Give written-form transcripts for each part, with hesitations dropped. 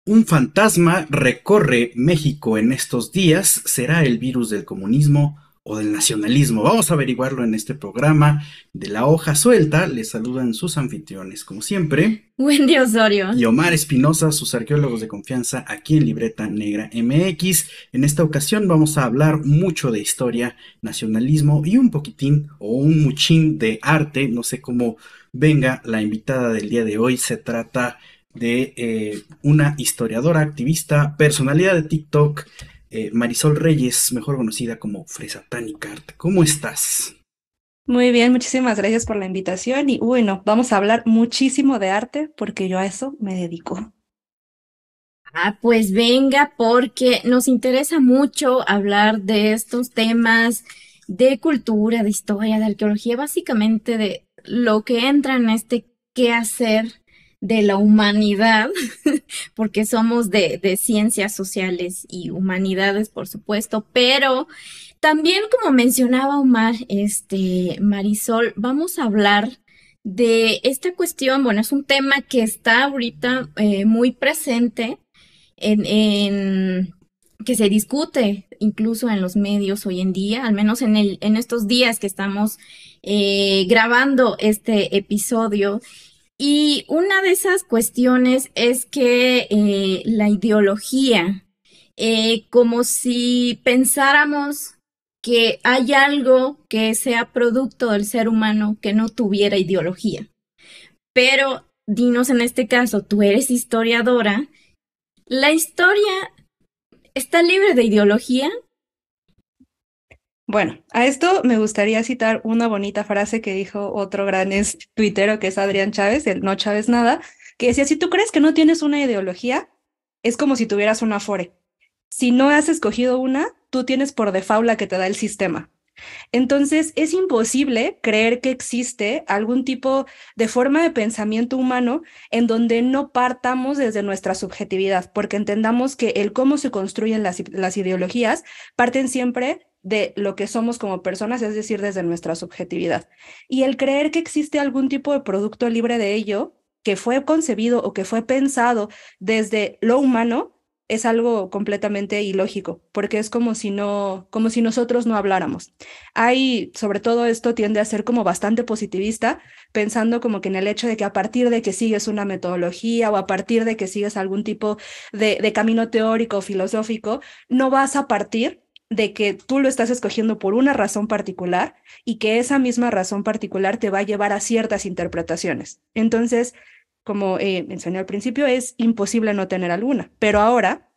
Un fantasma recorre México en estos días. ¿Será el virus del comunismo o del nacionalismo? Vamos a averiguarlo en este programa de La Hoja Suelta. Les saludan sus anfitriones, como siempre, Wendy Osorio. y Omar Espinosa, sus arqueólogos de confianza aquí en Libreta Negra MX. En esta ocasión vamos a hablar mucho de historia, nacionalismo y un poquitín o un muchín de arte. No sé cómo venga la invitada del día de hoy. Se trata de una historiadora, activista, personalidad de TikTok, Marisol Reyes, mejor conocida como Fresa Tanicart. ¿Cómo estás? Muy bien, muchísimas gracias por la invitación y bueno, vamos a hablar muchísimo de arte porque yo a eso me dedico. Pues venga, porque nos interesa mucho hablar de estos temas de cultura, de historia, de arqueología, básicamente de lo que entra en este quehacer de la humanidad, porque somos de ciencias sociales y humanidades, por supuesto, pero también, como mencionaba Omar, Marisol, vamos a hablar de esta cuestión. Bueno, es un tema que está ahorita muy presente en que se discute incluso en los medios hoy en día, al menos en estos días que estamos grabando este episodio. Y una de esas cuestiones es que la ideología, como si pensáramos que hay algo que sea producto del ser humano que no tuviera ideología. Pero dinos en este caso, tú eres historiadora, ¿la historia está libre de ideología? Bueno, a esto me gustaría citar una bonita frase que dijo otro gran tuitero que es Adrián Chávez, el no Chávez nada, que decía, si tú crees que no tienes una ideología, es como si tuvieras una Afore. Si no has escogido una, tú tienes por default la que te da el sistema. Entonces, es imposible creer que existe algún tipo de forma de pensamiento humano en donde no partamos desde nuestra subjetividad, porque entendamos que el cómo se construyen las ideologías parten siempre de lo que somos como personas, es decir, desde nuestra subjetividad. Y el creer que existe algún tipo de producto libre de ello, que fue concebido o que fue pensado desde lo humano, es algo completamente ilógico, porque es como si no, como si nosotros no habláramos. Hay, sobre todo esto tiende a ser como bastante positivista, pensando como que en el hecho de que a partir de que sigues una metodología o a partir de que sigues algún tipo de camino teórico o filosófico, no vas a partir de que tú lo estás escogiendo por una razón particular y que esa misma razón particular te va a llevar a ciertas interpretaciones. Entonces, como mencioné al principio, es imposible no tener alguna, pero ahora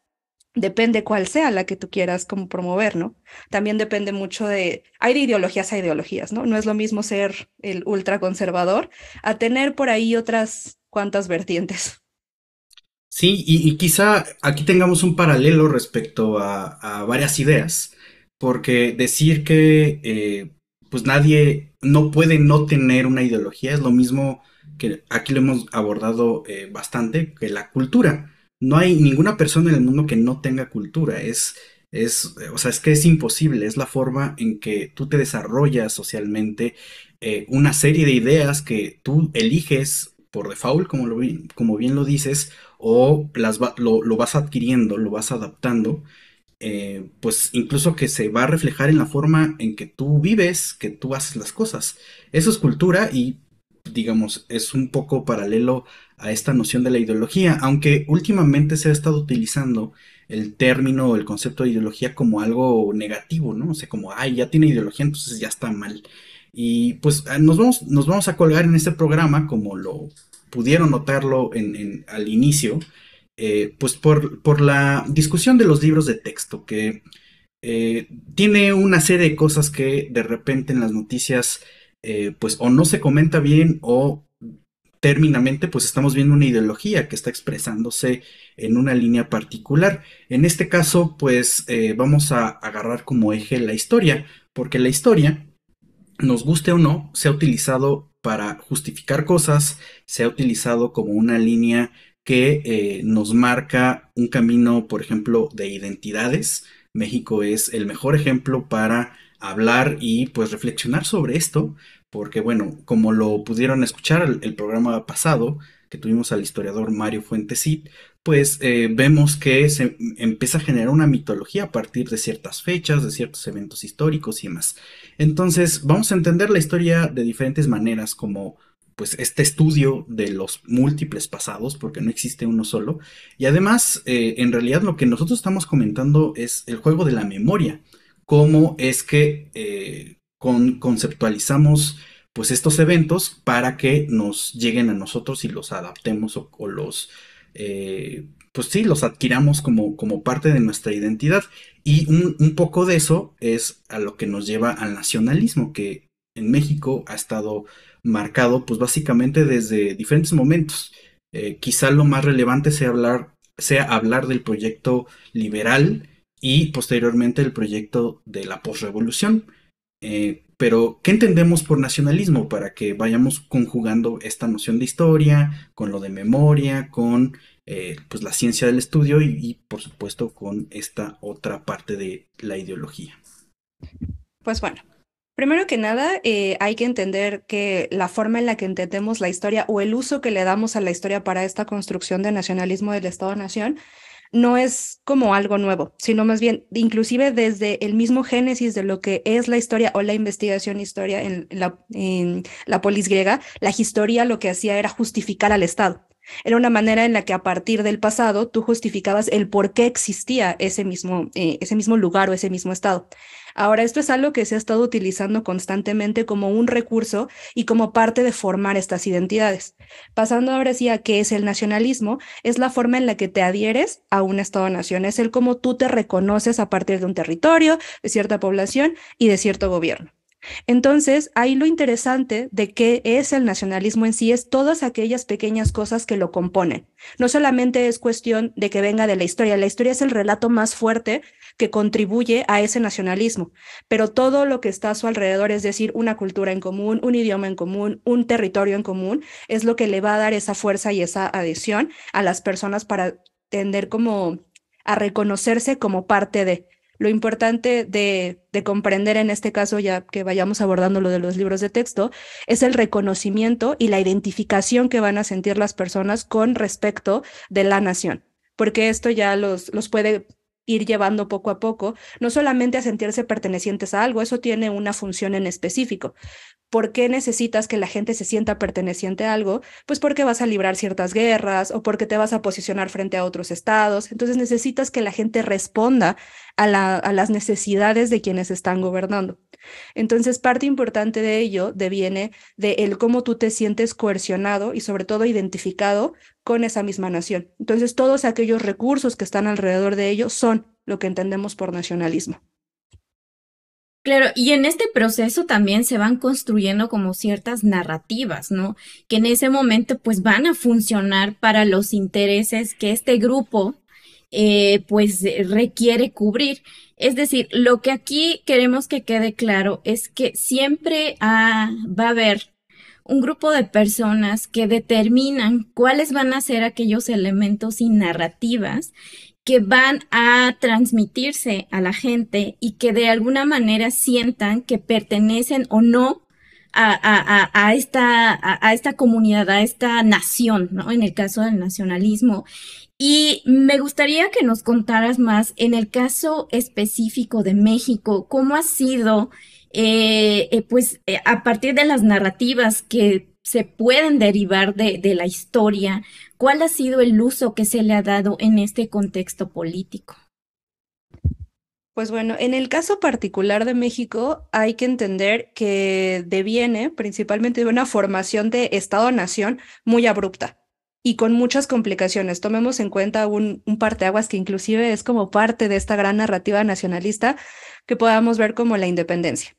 depende cuál sea la que tú quieras como promover, ¿no? También depende mucho hay de ideologías a ideologías, ¿no? No es lo mismo ser el ultraconservador a tener por ahí otras cuantas vertientes. Sí, y quizá aquí tengamos un paralelo respecto a varias ideas, porque decir que pues nadie no puede no tener una ideología es lo mismo que aquí lo hemos abordado bastante, que la cultura. No hay ninguna persona en el mundo que no tenga cultura, o sea, es que es imposible, es la forma en que tú te desarrollas socialmente, una serie de ideas que tú eliges por default, como bien lo dices, o lo vas adquiriendo, lo vas adaptando, pues incluso que se va a reflejar en la forma en que tú vives, que tú haces las cosas. Eso es cultura y, digamos, es un poco paralelo a esta noción de la ideología, aunque últimamente se ha estado utilizando el término o el concepto de ideología como algo negativo, ¿no? O sea, como, ay, ya tiene ideología, entonces ya está mal. Y pues nos vamos a colgar en este programa, como lo pudieron notarlo al inicio, pues por la discusión de los libros de texto, que tiene una serie de cosas que de repente en las noticias, pues o no se comenta bien o términamente, pues estamos viendo una ideología que está expresándose en una línea particular. En este caso, pues vamos a agarrar como eje la historia, porque la historia, nos guste o no, se ha utilizado para justificar cosas, se ha utilizado como una línea que nos marca un camino, por ejemplo, de identidades. México es el mejor ejemplo para hablar y pues reflexionar sobre esto, porque bueno, como lo pudieron escuchar el programa pasado, que tuvimos al historiador Mario Fuentesít, pues vemos que se empieza a generar una mitología a partir de ciertas fechas, de ciertos eventos históricos y demás. Entonces, vamos a entender la historia de diferentes maneras, como pues este estudio de los múltiples pasados, porque no existe uno solo. Y además, en realidad lo que nosotros estamos comentando es el juego de la memoria, cómo es que conceptualizamos pues estos eventos para que nos lleguen a nosotros y los adaptemos o los pues sí, los adquiramos como parte de nuestra identidad. Y un poco de eso es a lo que nos lleva al nacionalismo, que en México ha estado marcado pues básicamente desde diferentes momentos. Quizá lo más relevante sea hablar del proyecto liberal y posteriormente el proyecto de la posrevolución. Pero, ¿qué entendemos por nacionalismo? Para que vayamos conjugando esta noción de historia, con lo de memoria, con pues la ciencia del estudio por supuesto con esta otra parte de la ideología. Pues bueno, primero que nada, hay que entender que la forma en la que entendemos la historia o el uso que le damos a la historia para esta construcción de nacionalismo del Estado-Nación no es como algo nuevo, sino más bien, inclusive desde el mismo génesis de lo que es la historia o la investigación historia en la polis griega, la historia lo que hacía era justificar al Estado. Era una manera en la que a partir del pasado tú justificabas el por qué existía ese mismo lugar o ese mismo Estado. Ahora, esto es algo que se ha estado utilizando constantemente como un recurso y como parte de formar estas identidades. Pasando ahora sí a qué es el nacionalismo, es la forma en la que te adhieres a un Estado-nación, es el cómo tú te reconoces a partir de un territorio, de cierta población y de cierto gobierno. Entonces, ahí lo interesante de qué es el nacionalismo en sí es todas aquellas pequeñas cosas que lo componen. No solamente es cuestión de que venga de la historia es el relato más fuerte que contribuye a ese nacionalismo, pero todo lo que está a su alrededor, es decir, una cultura en común, un idioma en común, un territorio en común, es lo que le va a dar esa fuerza y esa adhesión a las personas para tender como a reconocerse como parte de. Lo importante de comprender en este caso, ya que vayamos abordando lo de los libros de texto, es el reconocimiento y la identificación que van a sentir las personas con respecto de la nación, porque esto ya los puede ir llevando poco a poco, no solamente a sentirse pertenecientes a algo, eso tiene una función en específico. ¿Por qué necesitas que la gente se sienta perteneciente a algo? Pues porque vas a librar ciertas guerras o porque te vas a posicionar frente a otros estados. Entonces necesitas que la gente responda a las necesidades de quienes están gobernando. Entonces, parte importante de ello deviene de el cómo tú te sientes coercionado y sobre todo identificado con esa misma nación. Entonces, todos aquellos recursos que están alrededor de ello son lo que entendemos por nacionalismo. Claro, y en este proceso también se van construyendo como ciertas narrativas, ¿no? Que en ese momento pues van a funcionar para los intereses que este grupo requiere cubrir. Es decir, lo que aquí queremos que quede claro es que siempre va a haber un grupo de personas que determinan cuáles van a ser aquellos elementos y narrativas que van a transmitirse a la gente y que de alguna manera sientan que pertenecen o no a esta comunidad, a esta nación, ¿no? En el caso del nacionalismo. Y me gustaría que nos contaras más en el caso específico de México, cómo ha sido, a partir de las narrativas que se pueden derivar de la historia, cuál ha sido el uso que se le ha dado en este contexto político. Pues bueno, en el caso particular de México hay que entender que deviene principalmente de una formación de Estado-nación muy abrupta y con muchas complicaciones. Tomemos en cuenta un parteaguas que inclusive es como parte de esta gran narrativa nacionalista que podamos ver como la independencia.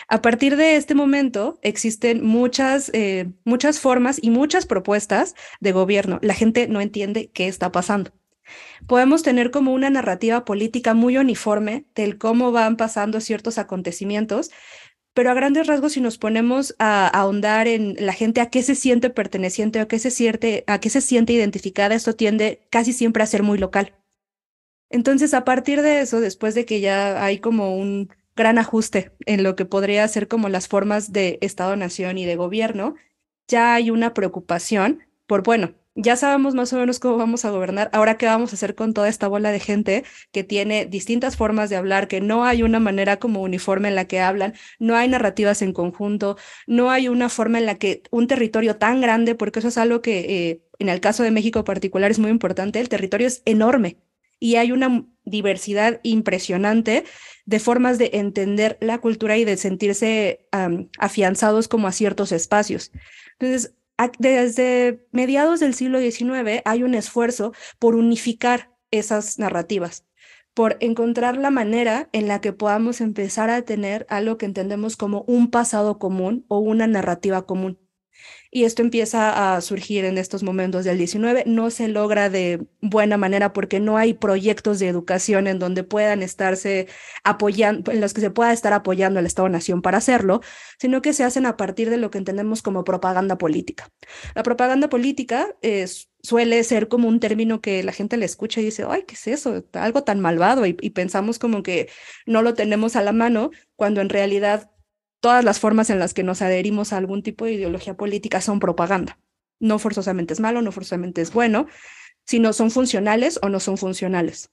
A partir de este momento existen muchas formas y muchas propuestas de gobierno. La gente no entiende qué está pasando. Podemos tener como una narrativa política muy uniforme del cómo van pasando ciertos acontecimientos, pero a grandes rasgos si nos ponemos a ahondar en la gente a qué se siente perteneciente o a qué se siente identificada, esto tiende casi siempre a ser muy local. Entonces, a partir de eso, después de que ya hay como un gran ajuste en lo que podría ser como las formas de Estado-nación y de gobierno, ya hay una preocupación por, bueno, ya sabemos más o menos cómo vamos a gobernar. Ahora, ¿qué vamos a hacer con toda esta bola de gente que tiene distintas formas de hablar, que no hay una manera como uniforme en la que hablan, no hay narrativas en conjunto, no hay una forma en la que un territorio tan grande, porque eso es algo que en el caso de México en particular es muy importante, el territorio es enorme y hay una diversidad impresionante de formas de entender la cultura y de sentirse afianzados como a ciertos espacios. Entonces, desde mediados del siglo XIX hay un esfuerzo por unificar esas narrativas, por encontrar la manera en la que podamos empezar a tener algo que entendemos como un pasado común o una narrativa común. Y esto empieza a surgir en estos momentos del 19. No se logra de buena manera porque no hay proyectos de educación en donde puedan estarse apoyando, en los que se pueda estar apoyando el Estado-Nación para hacerlo, sino que se hacen a partir de lo que entendemos como propaganda política. La propaganda política suele ser como un término que la gente le escucha y dice, ay, ¿qué es eso? Algo tan malvado. Y pensamos como que no lo tenemos a la mano, cuando en realidad todas las formas en las que nos adherimos a algún tipo de ideología política son propaganda. No forzosamente es malo, no forzosamente es bueno, sino son funcionales o no son funcionales.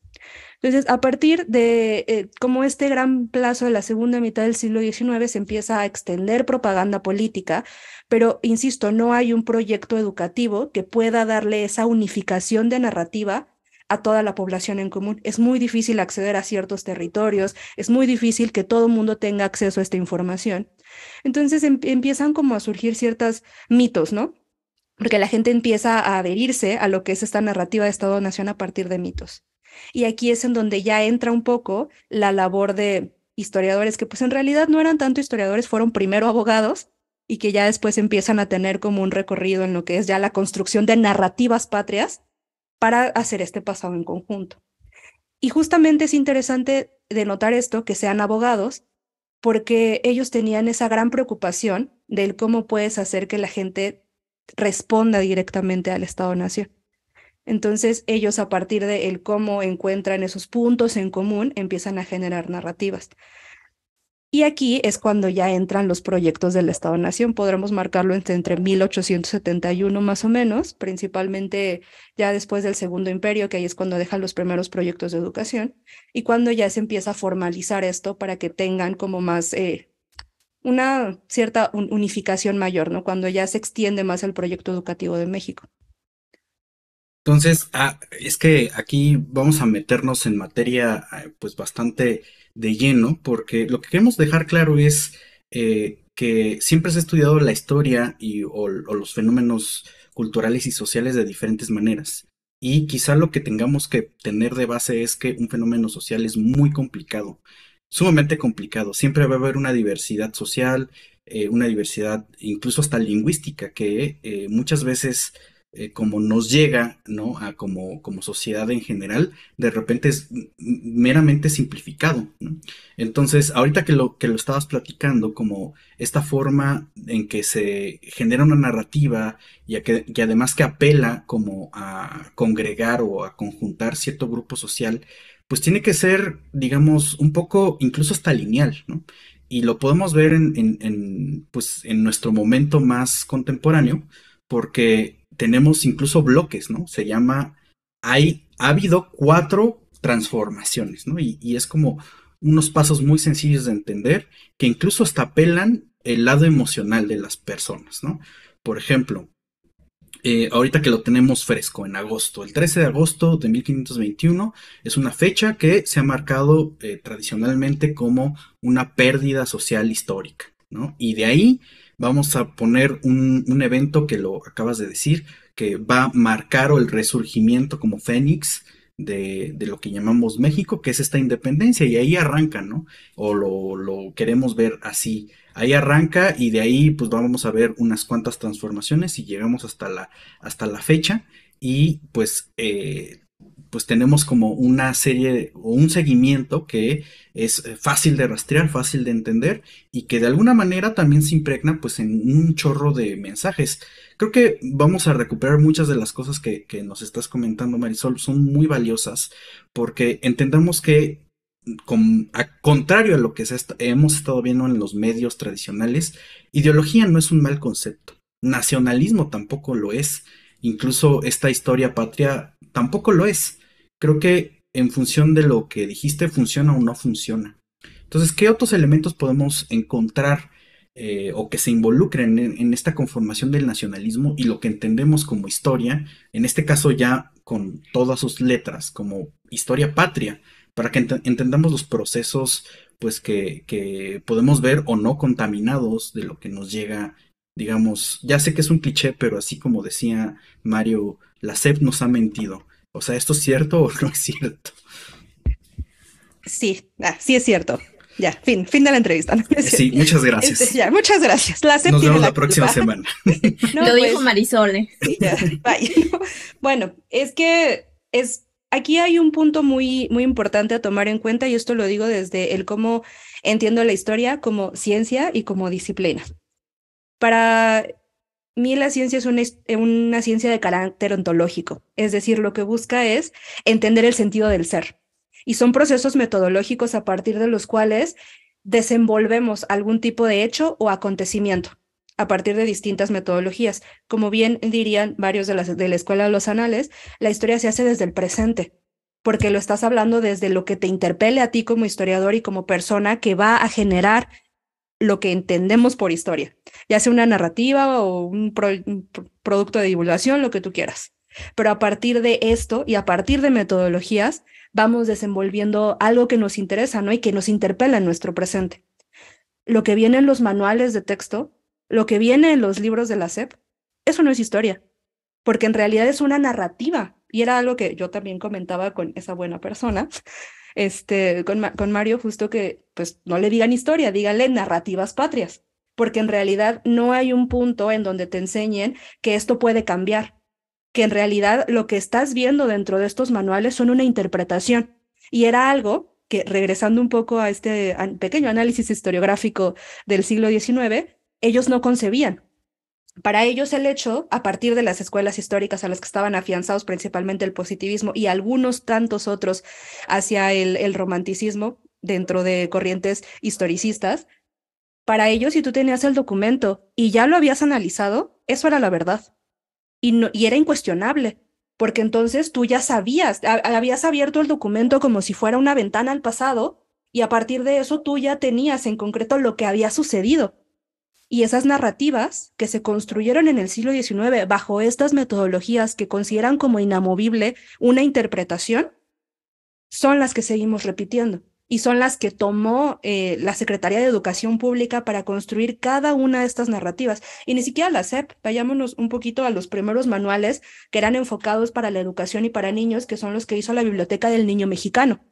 Entonces, a partir de como este gran plazo de la segunda mitad del siglo XIX se empieza a extender propaganda política, pero insisto, no hay un proyecto educativo que pueda darle esa unificación de narrativa a toda la población en común. Es muy difícil acceder a ciertos territorios, es muy difícil que todo el mundo tenga acceso a esta información. Entonces empiezan como a surgir ciertos mitos, ¿no? Porque la gente empieza a adherirse a lo que es esta narrativa de Estado-Nación a partir de mitos. Y aquí es en donde ya entra un poco la labor de historiadores que pues en realidad no eran tanto historiadores, fueron primero abogados y que ya después empiezan a tener como un recorrido en lo que es ya la construcción de narrativas patrias para hacer este pasado en conjunto. Y justamente es interesante de notar esto, que sean abogados, porque ellos tenían esa gran preocupación del cómo puedes hacer que la gente responda directamente al Estado-Nación. Entonces ellos a partir de el cómo encuentran esos puntos en común empiezan a generar narrativas. Y aquí es cuando ya entran los proyectos del Estado-Nación. Podremos marcarlo entre 1871 más o menos, principalmente ya después del Segundo Imperio, que ahí es cuando dejan los primeros proyectos de educación, y cuando ya se empieza a formalizar esto para que tengan como más una cierta unificación mayor, ¿no? Cuando ya se extiende más el proyecto educativo de México. Entonces, es que aquí vamos a meternos en materia pues bastante de lleno, porque lo que queremos dejar claro es que siempre se ha estudiado la historia o los fenómenos culturales y sociales de diferentes maneras. Y quizá lo que tengamos que tener de base es que un fenómeno social es muy complicado, sumamente complicado. Siempre va a haber una diversidad social, una diversidad incluso hasta lingüística, que muchas veces como nos llega, ¿no? A como sociedad en general, de repente es meramente simplificado, ¿no? Entonces, ahorita que lo estabas platicando, como esta forma en que se genera una narrativa y además que apela como a congregar o a conjuntar cierto grupo social, pues tiene que ser, digamos, un poco incluso hasta lineal, ¿no? Y lo podemos ver pues, en nuestro momento más contemporáneo, porque tenemos incluso bloques, ¿no? Ha habido 4 transformaciones, ¿no? Y es como unos pasos muy sencillos de entender que incluso hasta apelan el lado emocional de las personas, ¿no? Por ejemplo, ahorita que lo tenemos fresco, en agosto, el 13 de agosto de 1521 es una fecha que se ha marcado tradicionalmente como una pérdida social histórica, ¿no? Y de ahí vamos a poner un evento que lo acabas de decir, que va a marcar el resurgimiento como Fénix de lo que llamamos México, que es esta independencia, y ahí arranca, ¿no? O lo queremos ver así. Ahí arranca y de ahí pues vamos a ver unas cuantas transformaciones y llegamos hasta la fecha y pues tenemos como una serie o un seguimiento que es fácil de rastrear, fácil de entender y que de alguna manera también se impregna pues en un chorro de mensajes. Creo que vamos a recuperar muchas de las cosas que nos estás comentando, Marisol, son muy valiosas porque entendamos que contrario a lo que hemos estado viendo en los medios tradicionales, ideología no es un mal concepto, nacionalismo tampoco lo es. incluso esta historia patria tampoco lo es. Creo que en función de lo que dijiste, funciona o no funciona. Entonces, ¿qué otros elementos podemos encontrar o que se involucren en esta conformación del nacionalismo y lo que entendemos como historia, en este caso ya con todas sus letras, como historia patria, para que entendamos los procesos pues que podemos ver o no contaminados de lo que nos llega, digamos, ya sé que es un cliché, pero así como decía Mario, la SEP nos ha mentido. O sea, ¿esto es cierto o no es cierto? Sí, sí es cierto. Ya, fin de la entrevista. ¿No? Sí, muchas gracias. Ya, muchas gracias. La SEP Nos tiene vemos la culpa. próxima semana. No, Lo pues, dijo Marisol. sí, ya, bye. Bueno, es que aquí hay un punto muy, muy importante a tomar en cuenta, y esto lo digo desde el cómo entiendo la historia como ciencia y como disciplina. Para mí la ciencia es una ciencia de carácter ontológico, es decir, lo que busca es entender el sentido del ser. Y son procesos metodológicos a partir de los cuales desenvolvemos algún tipo de hecho o acontecimiento a partir de distintas metodologías. Como bien dirían varios de la Escuela de los Anales, la historia se hace desde el presente, porque lo estás hablando desde lo que te interpele a ti como historiador y como persona que va a generar lo que entendemos por historia, ya sea una narrativa o un producto de divulgación, lo que tú quieras. Pero a partir de esto y a partir de metodologías, vamos desenvolviendo algo que nos interesa, ¿no? Y que nos interpela en nuestro presente. Lo que viene en los manuales de texto, lo que viene en los libros de la SEP, eso no es historia, porque en realidad es una narrativa. Y era algo que yo también comentaba con esa buena persona, con Mario, justo que pues no le digan historia, díganle narrativas patrias, porque en realidad no hay un punto en donde te enseñen que esto puede cambiar, que en realidad lo que estás viendo dentro de estos manuales son una interpretación. Y era algo que, regresando un poco a este pequeño análisis historiográfico del siglo XIX, ellos no concebían. Para ellos el hecho, a partir de las escuelas históricas a las que estaban afianzados principalmente el positivismo y algunos tantos otros hacia el romanticismo dentro de corrientes historicistas, para ellos si tú tenías el documento y ya lo habías analizado, eso era la verdad. Y era incuestionable, porque entonces tú ya sabías, habías abierto el documento como si fuera una ventana al pasado y a partir de eso tú ya tenías en concreto lo que había sucedido. Y esas narrativas que se construyeron en el siglo XIX bajo estas metodologías que consideran como inamovible una interpretación, son las que seguimos repitiendo y son las que tomó la Secretaría de Educación Pública para construir cada una de estas narrativas. Y ni siquiera la SEP, vayámonos un poquito a los primeros manuales que eran enfocados para la educación y para niños, que son los que hizo la Biblioteca del Niño Mexicano.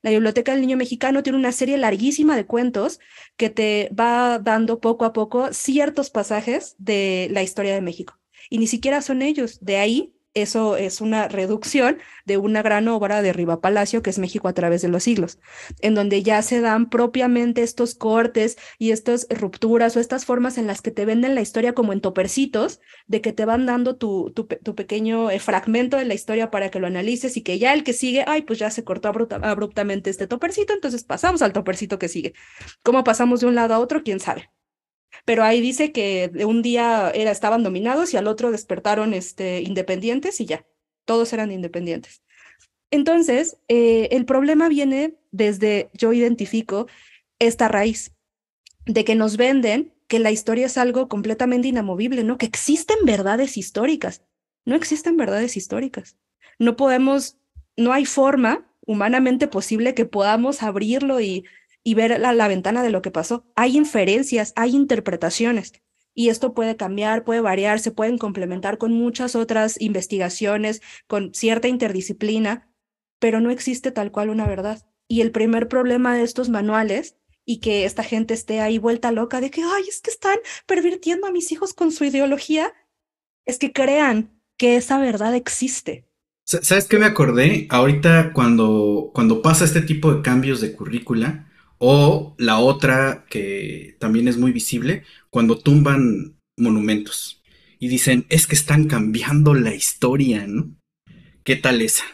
La Biblioteca del Niño Mexicano tiene una serie larguísima de cuentos que te va dando poco a poco ciertos pasajes de la historia de México. Y ni siquiera son ellos. De ahí, eso es una reducción de una gran obra de Riva Palacio, que es México a través de los siglos, en donde ya se dan propiamente estos cortes y estas rupturas o estas formas en las que te venden la historia como en topercitos, de que te van dando tu pequeño fragmento de la historia para que lo analices y que ya el que sigue, ay, pues ya se cortó abruptamente este topercito, entonces pasamos al topercito que sigue. ¿Cómo pasamos de un lado a otro? ¿Quién sabe? Pero ahí dice que de un día estaban dominados y al otro despertaron independientes y ya, todos eran independientes. Entonces, el problema viene desde, yo identifico esta raíz de que nos venden que la historia es algo completamente inamovible, ¿no? Que existen verdades históricas. No existen verdades históricas. No podemos, no hay forma humanamente posible que podamos abrirlo y ver la ventana de lo que pasó. Hay inferencias, hay interpretaciones. Y esto puede cambiar, puede variar, se pueden complementar con muchas otras investigaciones, con cierta interdisciplina, pero no existe tal cual una verdad. Y el primer problema de estos manuales y que esta gente esté ahí vuelta loca de que, ay, es que están pervirtiendo a mis hijos con su ideología, es que crean que esa verdad existe. ¿Sabes qué me acordé? Ahorita cuando pasa este tipo de cambios de currícula, o la otra que también es muy visible, cuando tumban monumentos y dicen, es que están cambiando la historia, ¿no? ¿Qué tal esa?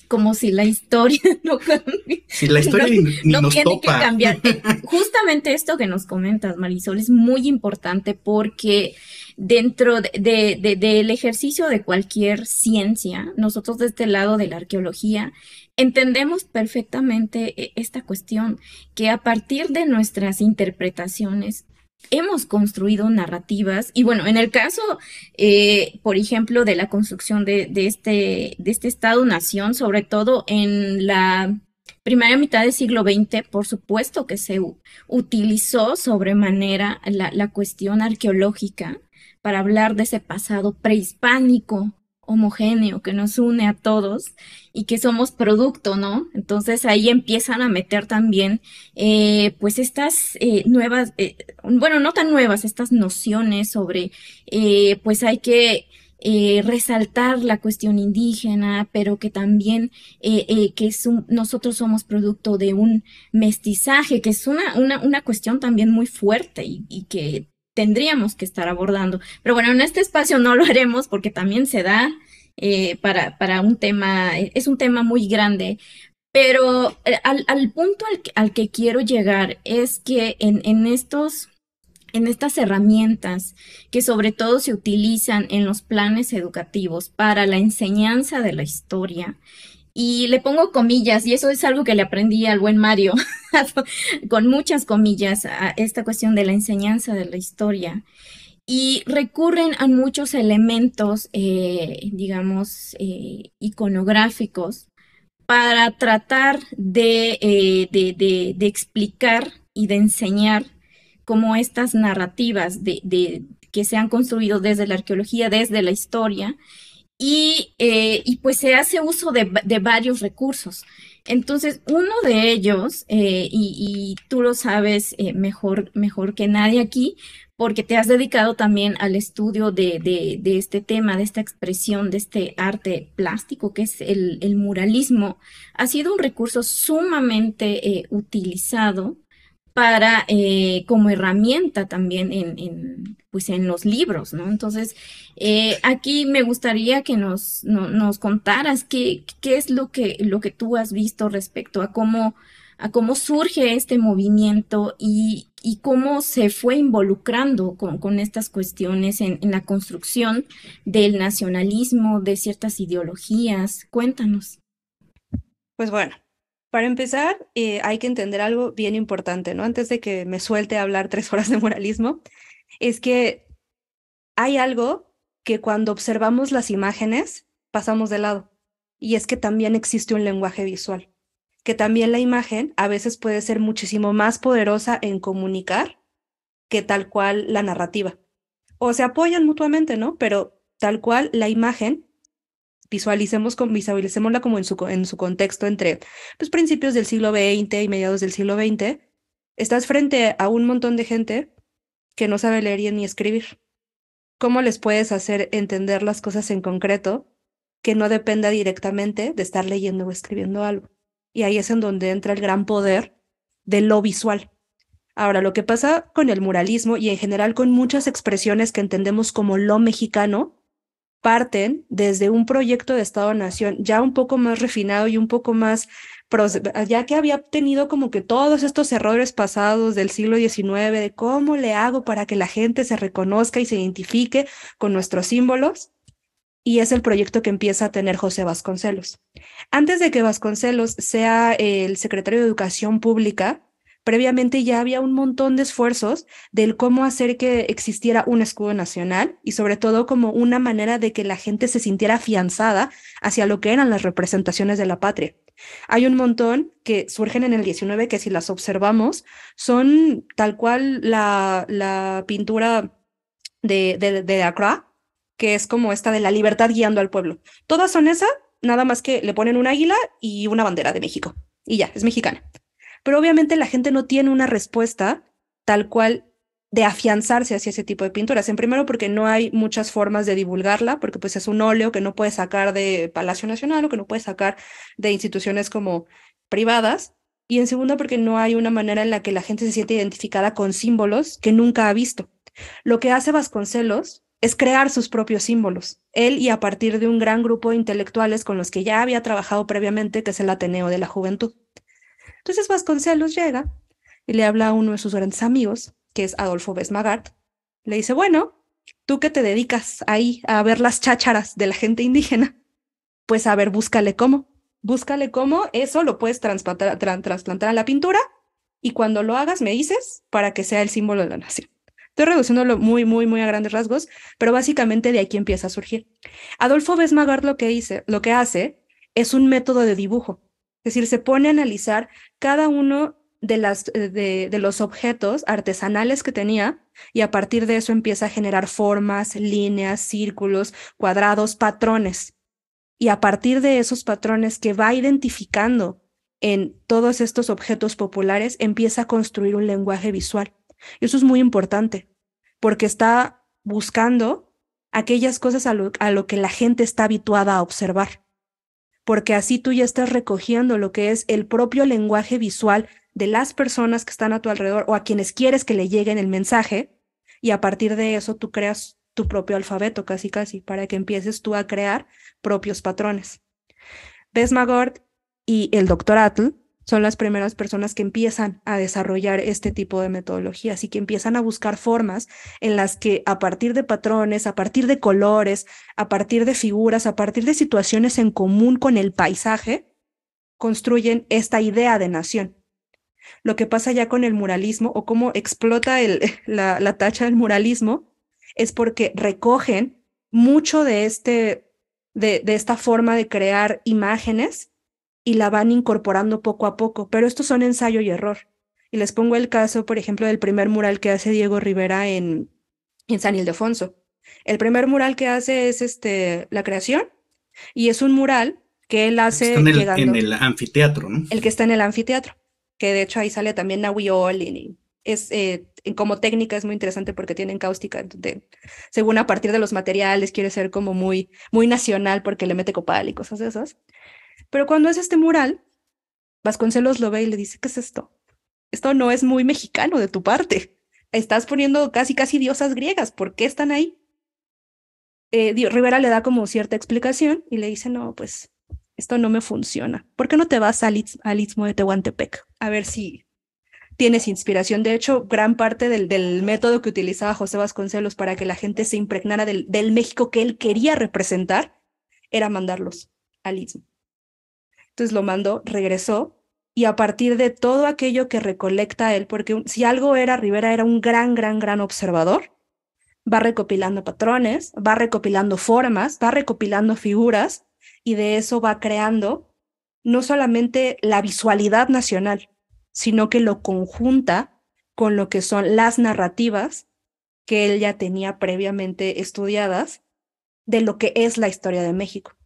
Como si la historia no cambie. Si la historia ni no nos tiene topa. que cambiar. Justamente esto que nos comentas, Marisol, es muy importante porque dentro del ejercicio de cualquier ciencia, nosotros de este lado de la arqueología, entendemos perfectamente esta cuestión, que a partir de nuestras interpretaciones hemos construido narrativas, y bueno, en el caso, por ejemplo, de la construcción de este Estado-nación, sobre todo en la primera mitad del siglo XX, por supuesto que se utilizó sobremanera la cuestión arqueológica para hablar de ese pasado prehispánico, homogéneo, que nos une a todos y que somos producto, ¿no? Entonces ahí empiezan a meter también, pues estas nuevas, bueno, no tan nuevas, estas nociones sobre, pues hay que resaltar la cuestión indígena, pero que también que nosotros somos producto de un mestizaje, que es una cuestión también muy fuerte y que tendríamos que estar abordando. Pero bueno, en este espacio no lo haremos porque también se da para un tema, es un tema muy grande. Pero al punto al que quiero llegar es que en estas herramientas que sobre todo se utilizan en los planes educativos para la enseñanza de la historia, y le pongo comillas, y eso es algo que le aprendí al buen Mario, con muchas comillas, a esta cuestión de la enseñanza de la historia. Y recurren a muchos elementos, digamos, iconográficos para tratar de explicar y de enseñar cómo estas narrativas que se han construido desde la arqueología, desde la historia, y pues se hace uso de varios recursos. Entonces, uno de ellos, y tú lo sabes mejor que nadie aquí, porque te has dedicado también al estudio de este tema, de esta expresión, de este arte plástico que es el muralismo, ha sido un recurso sumamente utilizado para como herramienta también pues en los libros, ¿no? Entonces, aquí me gustaría que nos contaras qué es lo que tú has visto respecto a cómo surge este movimiento y cómo se fue involucrando con estas cuestiones en la construcción del nacionalismo, de ciertas ideologías. Cuéntanos. Pues bueno, para empezar, hay que entender algo bien importante, ¿no? Antes de que me suelte a hablar 3 horas de muralismo, es que hay algo que cuando observamos las imágenes pasamos de lado, y es que también existe un lenguaje visual, que también la imagen a veces puede ser muchísimo más poderosa en comunicar que tal cual la narrativa. O se apoyan mutuamente, ¿no? Pero tal cual la imagen visualicémosla como en su contexto entre pues, principios del siglo XX y mediados del siglo XX, estás frente a un montón de gente que no sabe leer ni escribir. ¿Cómo les puedes hacer entender las cosas en concreto que no dependa directamente de estar leyendo o escribiendo algo? Y ahí es en donde entra el gran poder de lo visual. Ahora, lo que pasa con el muralismo y en general con muchas expresiones que entendemos como lo mexicano, parten desde un proyecto de Estado-Nación ya un poco más refinado y un poco más, ya que había tenido como que todos estos errores pasados del siglo XIX, de cómo le hago para que la gente se reconozca y se identifique con nuestros símbolos, y es el proyecto que empieza a tener José Vasconcelos. Antes de que Vasconcelos sea el secretario de Educación Pública, previamente ya había un montón de esfuerzos del cómo hacer que existiera un escudo nacional y sobre todo como una manera de que la gente se sintiera afianzada hacia lo que eran las representaciones de la patria. Hay un montón que surgen en el 19 que si las observamos son tal cual la pintura de Accra, que es como esta de la libertad guiando al pueblo. Todas son esa, nada más que le ponen un águila y una bandera de México. Y ya, es mexicana. Pero obviamente la gente no tiene una respuesta tal cual de afianzarse hacia ese tipo de pinturas. En primero, porque no hay muchas formas de divulgarla, porque pues es un óleo que no puedes sacar de Palacio Nacional o que no puedes sacar de instituciones como privadas. Y en segundo, porque no hay una manera en la que la gente se siente identificada con símbolos que nunca ha visto. Lo que hace Vasconcelos es crear sus propios símbolos, él y a partir de un gran grupo de intelectuales con los que ya había trabajado previamente, que es el Ateneo de la Juventud. Entonces Vasconcelos llega y le habla a uno de sus grandes amigos, que es Adolfo Besmagart. Le dice, bueno, tú que te dedicas ahí a ver las chácharas de la gente indígena, pues a ver, búscale cómo, eso lo puedes trasplantar a la pintura y cuando lo hagas me dices para que sea el símbolo de la nación. Estoy reduciéndolo muy a grandes rasgos, pero básicamente de aquí empieza a surgir. Adolfo Besmagard lo que hace es un método de dibujo, es decir, se pone a analizar cada uno de los objetos artesanales que tenía y a partir de eso empieza a generar formas, líneas, círculos, cuadrados, patrones. Y a partir de esos patrones que va identificando en todos estos objetos populares, empieza a construir un lenguaje visual. Y eso es muy importante, porque está buscando aquellas cosas a lo que la gente está habituada a observar, porque así tú ya estás recogiendo lo que es el propio lenguaje visual de las personas que están a tu alrededor o a quienes quieres que le lleguen el mensaje, y a partir de eso tú creas tu propio alfabeto, casi casi, para que empieces tú a crear propios patrones. Besmagord y el doctor Atl son las primeras personas que empiezan a desarrollar este tipo de metodologías y que empiezan a buscar formas en las que a partir de patrones, a partir de colores, a partir de figuras, a partir de situaciones en común con el paisaje, construyen esta idea de nación. Lo que pasa ya con el muralismo o cómo explota la tacha del muralismo es porque recogen mucho de esta forma de crear imágenes y la van incorporando poco a poco, pero estos son ensayo y error. Y les pongo el caso, por ejemplo, del primer mural que hace Diego Rivera en San Ildefonso. El primer mural que hace es La Creación y es un mural que él Está hace en llegando, el anfiteatro, ¿no? el que está en el anfiteatro, que de hecho ahí sale también Nahui Olin y es como técnica es muy interesante porque tienen cáustica, según a partir de los materiales quiere ser como muy nacional porque le mete copal y cosas de esas. Pero cuando es este mural, Vasconcelos lo ve y le dice, ¿qué es esto? Esto no es muy mexicano de tu parte. Estás poniendo casi diosas griegas, ¿por qué están ahí? Rivera le da como cierta explicación y le dice, no, pues esto no me funciona. ¿Por qué no te vas al Istmo de Tehuantepec? A ver si tienes inspiración. De hecho, gran parte del método que utilizaba José Vasconcelos para que la gente se impregnara del México que él quería representar era mandarlos al Istmo. Entonces lo mandó, regresó, y a partir de todo aquello que recolecta él, porque si algo era, Rivera era un gran observador, va recopilando patrones, va recopilando formas, va recopilando figuras, y de eso va creando no solamente la visualidad nacional, sino que lo conjunta con lo que son las narrativas que él ya tenía previamente estudiadas de lo que es la historia de México.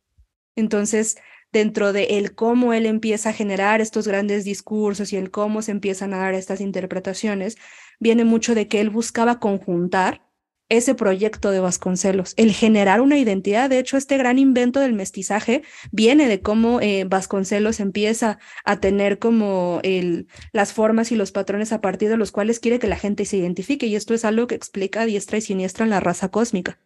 Entonces, dentro de el cómo él empieza a generar estos grandes discursos y el cómo se empiezan a dar estas interpretaciones, viene mucho de que él buscaba conjuntar ese proyecto de Vasconcelos, el generar una identidad. De hecho, este gran invento del mestizaje viene de cómo Vasconcelos empieza a tener como las formas y los patrones a partir de los cuales quiere que la gente se identifique, y esto es algo que explica a diestra y siniestra en La raza cósmica.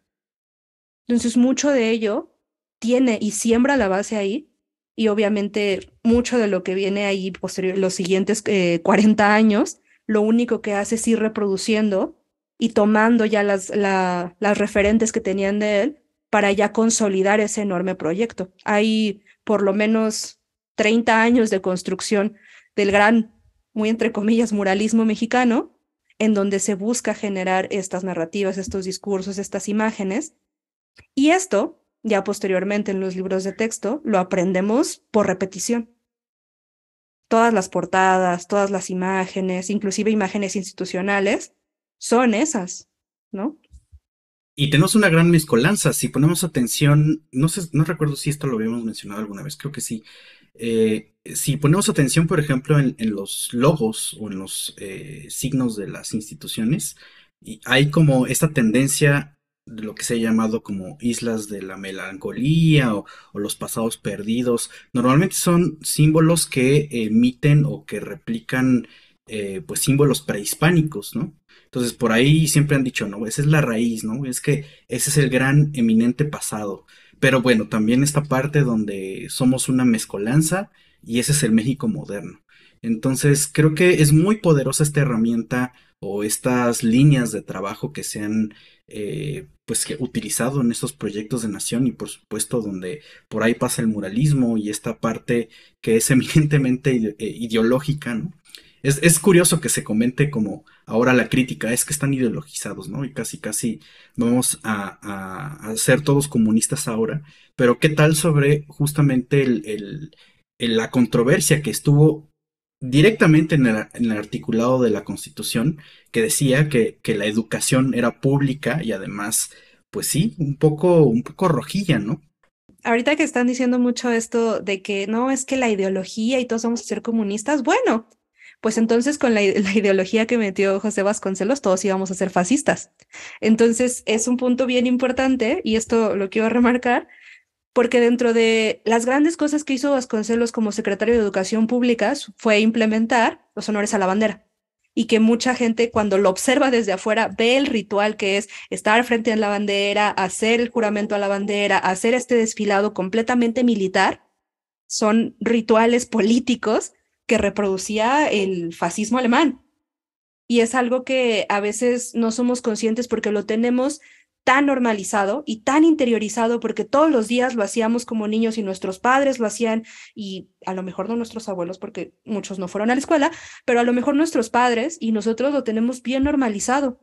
Entonces, mucho de ello tiene y siembra la base ahí, y obviamente mucho de lo que viene ahí los siguientes 40 años, lo único que hace es ir reproduciendo y tomando ya las referentes que tenían de él para ya consolidar ese enorme proyecto. Hay por lo menos 30 años de construcción del gran, muy entre comillas, muralismo mexicano, en donde se busca generar estas narrativas, estos discursos, estas imágenes, y esto, ya posteriormente en los libros de texto, lo aprendemos por repetición. Todas las portadas, todas las imágenes, inclusive imágenes institucionales, son esas, ¿no? Y tenemos una gran mezcolanza. Si ponemos atención, no sé, no recuerdo si esto lo habíamos mencionado alguna vez, creo que sí. Si ponemos atención, por ejemplo, en los logos o en los signos de las instituciones, y hay como esta tendencia de lo que se ha llamado como islas de la melancolía o los pasados perdidos. Normalmente son símbolos que emiten o que replican pues símbolos prehispánicos, ¿no? Entonces por ahí siempre han dicho, no, esa es la raíz, ¿no? Es que ese es el gran eminente pasado. Pero bueno, también esta parte donde somos una mezcolanza y ese es el México moderno. Entonces, creo que es muy poderosa esta herramienta o estas líneas de trabajo que se han pues que utilizado en estos proyectos de nación y por supuesto donde por ahí pasa el muralismo y esta parte que es eminentemente ideológica, ¿no? Es curioso que se comente como ahora la crítica es que están ideologizados, ¿no? Y casi casi vamos a ser todos comunistas ahora, pero ¿qué tal sobre justamente la controversia que estuvo directamente en el articulado de la Constitución que decía que la educación era pública y además, pues sí, un poco rojilla, ¿no? Ahorita que están diciendo mucho esto de que no, es que la ideología y todos vamos a ser comunistas, bueno, pues entonces con la ideología que metió José Vasconcelos, todos íbamos a ser fascistas. Entonces es un punto bien importante y esto lo quiero remarcar porque dentro de las grandes cosas que hizo Vasconcelos como secretario de Educación Pública fue implementar los honores a la bandera. Y que mucha gente cuando lo observa desde afuera ve el ritual que es estar frente a la bandera, hacer el juramento a la bandera, hacer este desfilado completamente militar, son rituales políticos que reproducía el fascismo alemán. Y es algo que a veces no somos conscientes porque lo tenemos tan normalizado y tan interiorizado porque todos los días lo hacíamos como niños y nuestros padres lo hacían y a lo mejor no nuestros abuelos porque muchos no fueron a la escuela, pero a lo mejor nuestros padres y nosotros lo tenemos bien normalizado.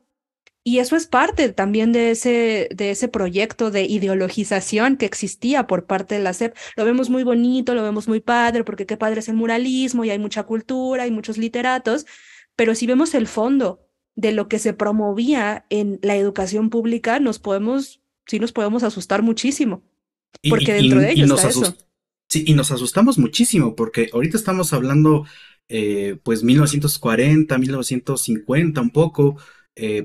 Y eso es parte también de ese proyecto de ideologización que existía por parte de la SEP. Lo vemos muy bonito, lo vemos muy padre, porque qué padre es el muralismo y hay mucha cultura, hay muchos literatos, pero si vemos el fondo de lo que se promovía en la educación pública, sí nos podemos asustar muchísimo, porque dentro de Y ello nos está eso. sí, y nos asustamos muchísimo porque ahorita estamos hablando pues 1940, 1950 un poco,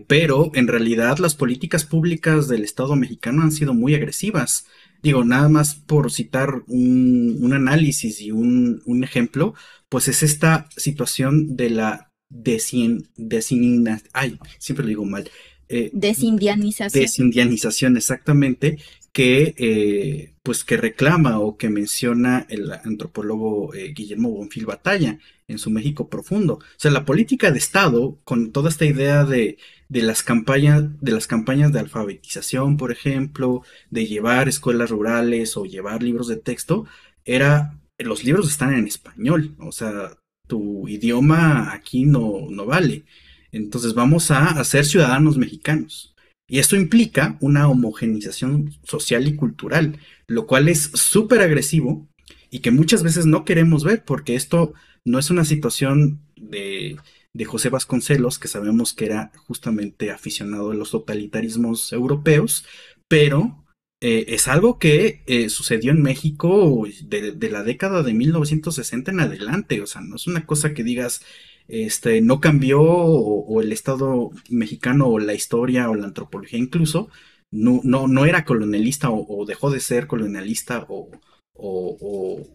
pero en realidad las políticas públicas del Estado mexicano han sido muy agresivas. Digo, nada más por citar un análisis y un ejemplo, pues es esta situación de la ay, siempre lo digo mal, eh, Desindianización. desindianización exactamente, que pues que reclama o que menciona el antropólogo Guillermo Bonfil Batalla en su México Profundo. O sea, la política de Estado, con toda esta idea de las campañas de alfabetización, por ejemplo, de llevar escuelas rurales o llevar libros de texto, los libros están en español, o sea, tu idioma aquí no vale. Entonces vamos a ser ciudadanos mexicanos. Y esto implica una homogenización social y cultural, lo cual es súper agresivo y que muchas veces no queremos ver porque esto no es una situación de José Vasconcelos, que sabemos que era justamente aficionado a los totalitarismos europeos, pero es algo que sucedió en México de la década de 1960 en adelante, o sea, no es una cosa que digas, no cambió o el Estado mexicano o la historia o la antropología incluso no era colonialista o dejó de ser colonialista o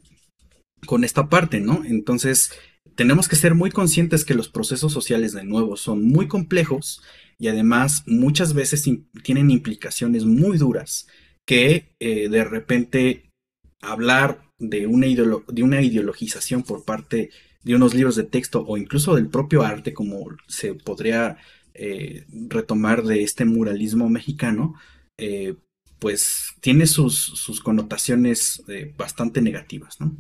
con esta parte, ¿no? Entonces, tenemos que ser muy conscientes que los procesos sociales, de nuevo, son muy complejos y además muchas veces tienen implicaciones muy duras que de repente hablar de una ideologización por parte de unos libros de texto o incluso del propio arte, como se podría retomar de este muralismo mexicano, eh, pues tiene sus connotaciones bastante negativas, ¿no?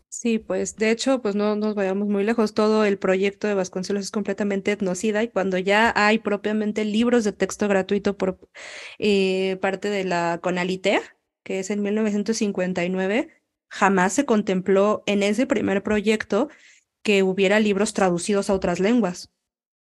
Sí, pues de hecho, pues no nos vayamos muy lejos. Todo el proyecto de Vasconcelos es completamente etnocida y cuando ya hay propiamente libros de texto gratuito por parte de la Conalitea, que es en 1959, jamás se contempló en ese primer proyecto que hubiera libros traducidos a otras lenguas.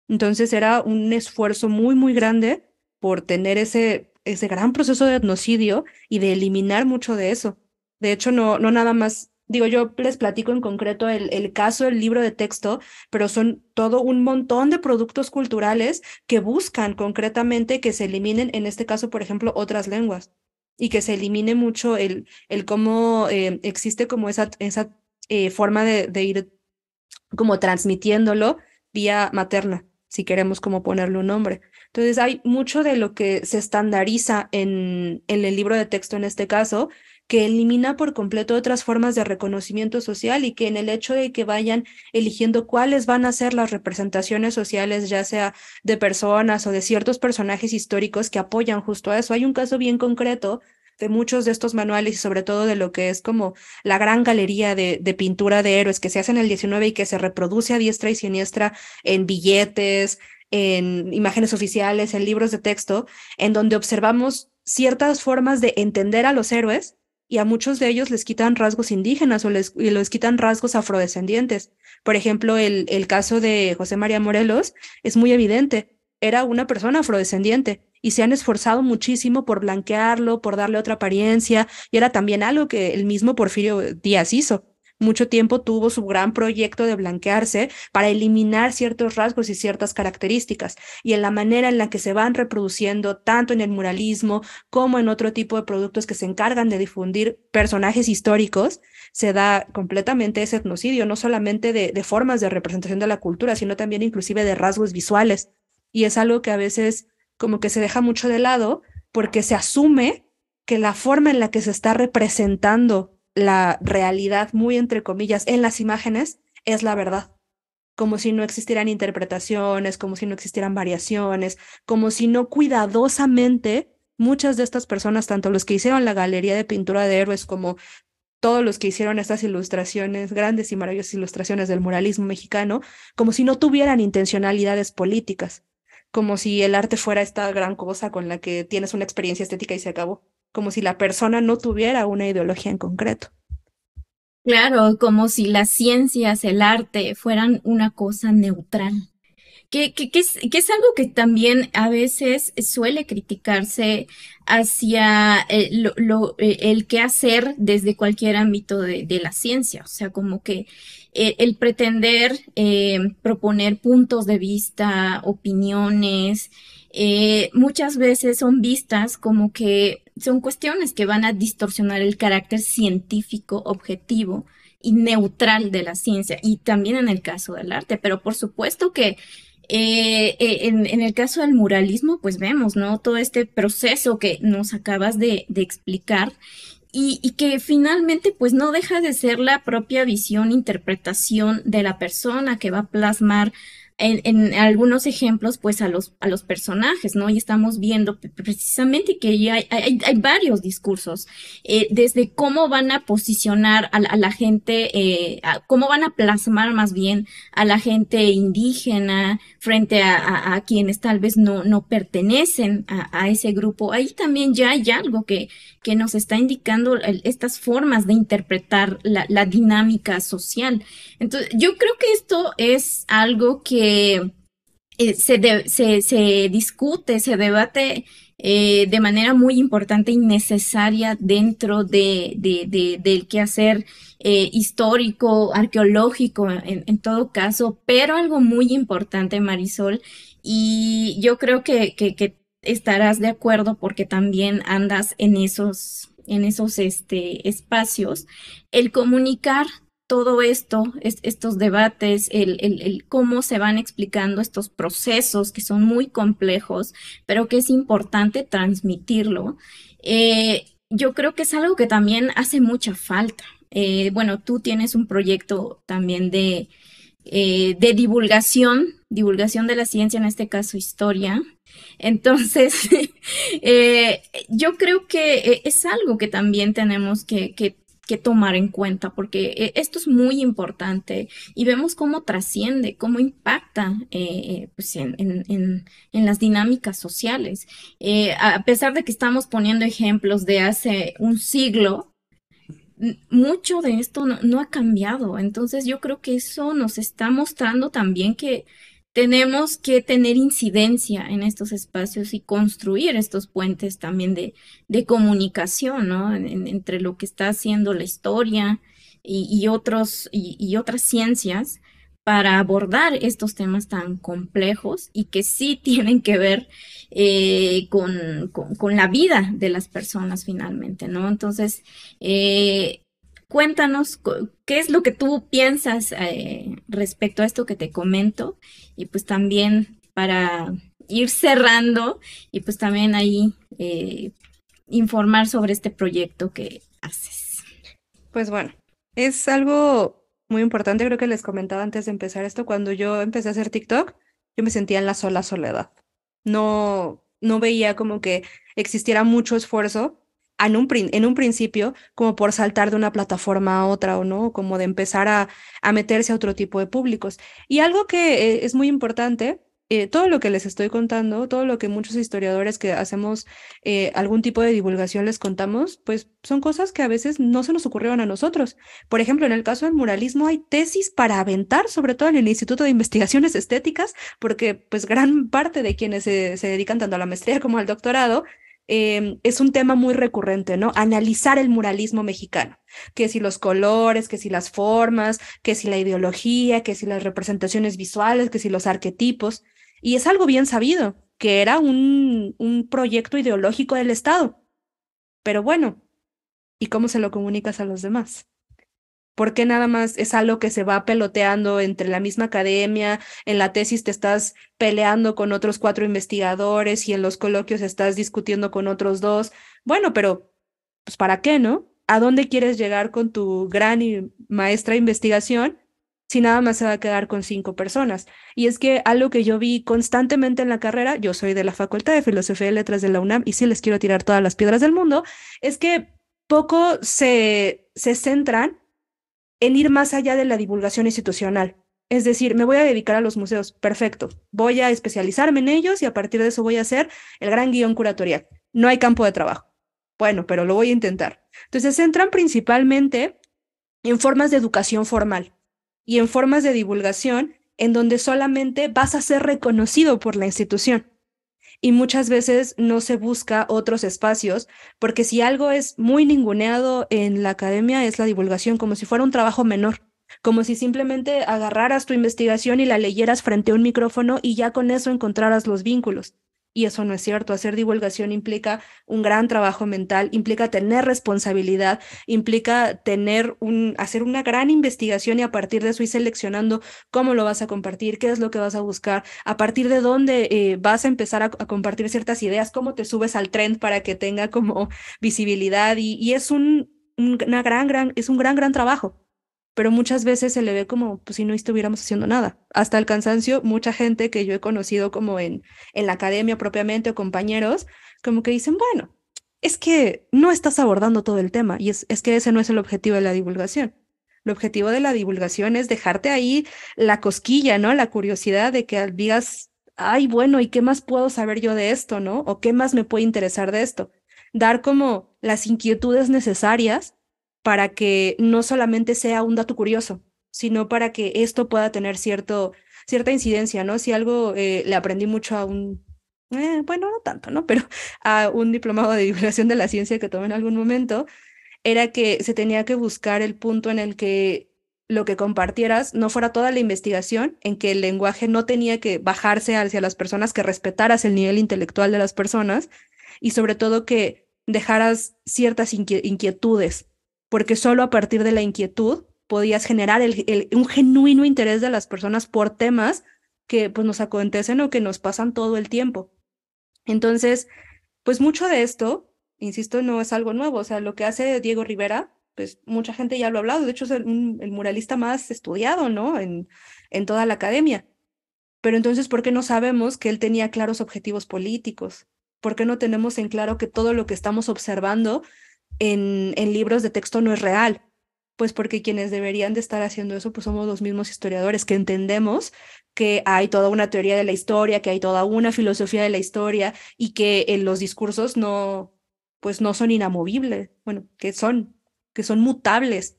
Entonces era un esfuerzo muy, muy grande por tener ese gran proceso de etnocidio y de eliminar mucho de eso. De hecho, no nada más, digo, yo les platico en concreto el caso del libro de texto, pero son todo un montón de productos culturales que buscan concretamente que se eliminen, en este caso, por ejemplo, otras lenguas, y que se elimine mucho el cómo existe como esa forma de ir como transmitiéndolo vía materna, si queremos como ponerle un nombre. Entonces hay mucho de lo que se estandariza en el libro de texto en este caso, que elimina por completo otras formas de reconocimiento social y que en el hecho de que vayan eligiendo cuáles van a ser las representaciones sociales, ya sea de personas o de ciertos personajes históricos que apoyan justo a eso. Hay un caso bien concreto de muchos de estos manuales y sobre todo de lo que es como la gran galería de pintura de héroes que se hace en el 19 y que se reproduce a diestra y siniestra en billetes, en imágenes oficiales, en libros de texto, en donde observamos ciertas formas de entender a los héroes y a muchos de ellos les quitan rasgos indígenas y les quitan rasgos afrodescendientes. Por ejemplo, el caso de José María Morelos es muy evidente. Era una persona afrodescendiente y se han esforzado muchísimo por blanquearlo, por darle otra apariencia, y era también algo que el mismo Porfirio Díaz hizo. Mucho tiempo tuvo su gran proyecto de blanquearse para eliminar ciertos rasgos y ciertas características, y en la manera en la que se van reproduciendo tanto en el muralismo como en otro tipo de productos que se encargan de difundir personajes históricos, se da completamente ese etnocidio, no solamente de formas de representación de la cultura, sino también inclusive de rasgos visuales. Y es algo que a veces como que se deja mucho de lado porque se asume que la forma en la que se está representando la realidad, muy entre comillas, en las imágenes, es la verdad. Como si no existieran interpretaciones, como si no existieran variaciones, como si no cuidadosamente muchas de estas personas, tanto los que hicieron la galería de pintura de héroes como todos los que hicieron estas ilustraciones, grandes y maravillosas ilustraciones del muralismo mexicano, como si no tuvieran intencionalidades políticas, como si el arte fuera esta gran cosa con la que tienes una experiencia estética y se acabó, como si la persona no tuviera una ideología en concreto. Claro, como si las ciencias, el arte fueran una cosa neutral. Que es algo que también a veces suele criticarse hacia el qué hacer desde cualquier ámbito de la ciencia. O sea, como que el pretender proponer puntos de vista, opiniones, muchas veces son vistas como que son cuestiones que van a distorsionar el carácter científico, objetivo y neutral de la ciencia, y también en el caso del arte, pero por supuesto que en el caso del muralismo, pues vemos, ¿no? Todo este proceso que nos acabas de explicar y que finalmente, pues no deja de ser la propia visión, interpretación de la persona que va a plasmar en algunos ejemplos, pues a los personajes, ¿no? Y estamos viendo precisamente que ya hay varios discursos, desde cómo van a posicionar a la gente, cómo van a plasmar más bien a la gente indígena frente a quienes tal vez no pertenecen a ese grupo. Ahí también ya hay algo que nos está indicando estas formas de interpretar la dinámica social. Entonces, yo creo que esto es algo que se discute, se debate de manera muy importante y necesaria dentro del quehacer histórico, arqueológico, en todo caso, pero algo muy importante, Marisol, y yo creo que estarás de acuerdo porque también andas en esos espacios, el comunicar todo esto, estos debates, el cómo se van explicando estos procesos que son muy complejos, pero que es importante transmitirlo. Yo creo que es algo que también hace mucha falta. Bueno, tú tienes un proyecto también de divulgación de la ciencia, en este caso historia. Entonces, yo creo que es algo que también tenemos que tomar en cuenta, porque esto es muy importante y vemos cómo trasciende, cómo impacta pues en las dinámicas sociales. A pesar de que estamos poniendo ejemplos de hace un siglo, mucho de esto no ha cambiado. Entonces yo creo que eso nos está mostrando también que tenemos que tener incidencia en estos espacios y construir estos puentes también de comunicación, ¿no? Entre lo que está haciendo la historia y otras ciencias para abordar estos temas tan complejos y que sí tienen que ver con la vida de las personas finalmente, ¿no? Entonces, cuéntanos qué es lo que tú piensas respecto a esto que te comento y pues también para ir cerrando y pues también ahí informar sobre este proyecto que haces? Pues bueno, es algo muy importante, creo que les comentaba antes de empezar esto, cuando yo empecé a hacer TikTok, yo me sentía en la sola soledad. No veía como que existiera mucho esfuerzo en un principio, como por saltar de una plataforma a otra o no, como de empezar a meterse a otro tipo de públicos. Y algo que es muy importante, todo lo que les estoy contando, todo lo que muchos historiadores que hacemos algún tipo de divulgación les contamos, pues son cosas que a veces no se nos ocurrieron a nosotros. Por ejemplo, en el caso del muralismo hay tesis para aventar, sobre todo en el Instituto de Investigaciones Estéticas, porque pues gran parte de quienes se dedican tanto a la maestría como al doctorado, es un tema muy recurrente, ¿no? Analizar el muralismo mexicano, que si los colores, que si las formas, que si la ideología, que si las representaciones visuales, que si los arquetipos. Y es algo bien sabido, que era un proyecto ideológico del Estado. Pero bueno, ¿y cómo se lo comunicas a los demás? ¿Por qué nada más es algo que se va peloteando entre la misma academia? En la tesis te estás peleando con otros 4 investigadores y en los coloquios estás discutiendo con otros 2. Bueno, pero pues ¿para qué, no? ¿A dónde quieres llegar con tu gran y maestra investigación si nada más se va a quedar con 5 personas? Y es que algo que yo vi constantemente en la carrera, yo soy de la Facultad de Filosofía y Letras de la UNAM y sí les quiero tirar todas las piedras del mundo, es que poco se centran en ir más allá de la divulgación institucional. Es decir, me voy a dedicar a los museos, perfecto. Voy a especializarme en ellos y a partir de eso voy a hacer el gran guión curatorial. No hay campo de trabajo. Bueno, pero lo voy a intentar. Entonces, se centran principalmente en formas de educación formal y en formas de divulgación en donde solamente vas a ser reconocido por la institución. Y muchas veces no se busca otros espacios, porque si algo es muy ninguneado en la academia es la divulgación, como si fuera un trabajo menor, como si simplemente agarraras tu investigación y la leyeras frente a un micrófono y ya con eso encontraras los vínculos. Y eso no es cierto. Hacer divulgación implica un gran trabajo mental, implica tener responsabilidad, implica hacer una gran investigación y a partir de eso ir seleccionando cómo lo vas a compartir, qué es lo que vas a buscar, a partir de dónde vas a empezar a compartir ciertas ideas, cómo te subes al tren para que tenga como visibilidad y es es un gran trabajo. Pero muchas veces se le ve como pues, si no estuviéramos haciendo nada. Hasta el cansancio, mucha gente que yo he conocido como en la academia propiamente o compañeros, como que dicen, bueno, es que no estás abordando todo el tema y es que ese no es el objetivo de la divulgación. El objetivo de la divulgación es dejarte ahí la cosquilla, ¿no? La curiosidad de que digas, ay, bueno, ¿y qué más puedo saber yo de esto, ¿no? ¿O qué más me puede interesar de esto? Dar como las inquietudes necesarias para que no solamente sea un dato curioso, sino para que esto pueda tener cierta incidencia, ¿no? Si algo le aprendí mucho bueno, no tanto, ¿no? Pero a un diplomado de divulgación de la ciencia que tomé en algún momento, era que se tenía que buscar el punto en el que lo que compartieras no fuera toda la investigación, en que el lenguaje no tenía que bajarse hacia las personas, que respetaras el nivel intelectual de las personas y sobre todo que dejaras ciertas inquietudes, porque solo a partir de la inquietud podías generar un genuino interés de las personas por temas que pues nos acontecen o que nos pasan todo el tiempo. Entonces, pues mucho de esto, insisto, no es algo nuevo. O sea, lo que hace Diego Rivera, pues mucha gente ya lo ha hablado. De hecho, es el muralista más estudiado, ¿no? En toda la academia. Pero entonces, ¿por qué no sabemos que él tenía claros objetivos políticos? ¿Por qué no tenemos en claro que todo lo que estamos observando en libros de texto no es real? Pues porque quienes deberían de estar haciendo eso, pues somos los mismos historiadores que entendemos que hay toda una teoría de la historia, que hay toda una filosofía de la historia y que en los discursos pues no son inamovibles, bueno, que son mutables.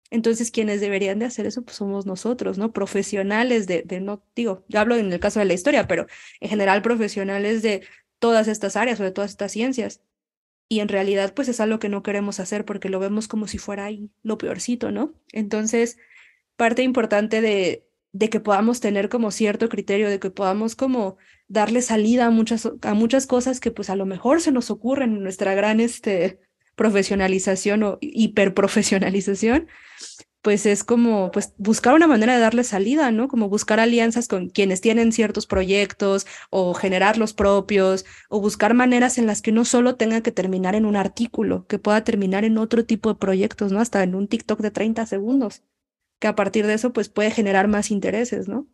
Entonces, quienes deberían de hacer eso, pues somos nosotros, ¿no? Profesionales no, digo, yo hablo en el caso de la historia, pero en general profesionales de todas estas áreas o de todas estas ciencias. Y en realidad, pues es algo que no queremos hacer porque lo vemos como si fuera ahí lo peorcito, ¿no? Entonces, parte importante de que podamos tener como cierto criterio, de que podamos como darle salida a muchas cosas que pues a lo mejor se nos ocurren en nuestra gran profesionalización o hiperprofesionalización, pues es como pues buscar una manera de darle salida, ¿no? Como buscar alianzas con quienes tienen ciertos proyectos o generar los propios o buscar maneras en las que no solo tenga que terminar en un artículo, que pueda terminar en otro tipo de proyectos, ¿no? Hasta en un TikTok de 30 segundos, que a partir de eso pues puede generar más intereses, ¿no?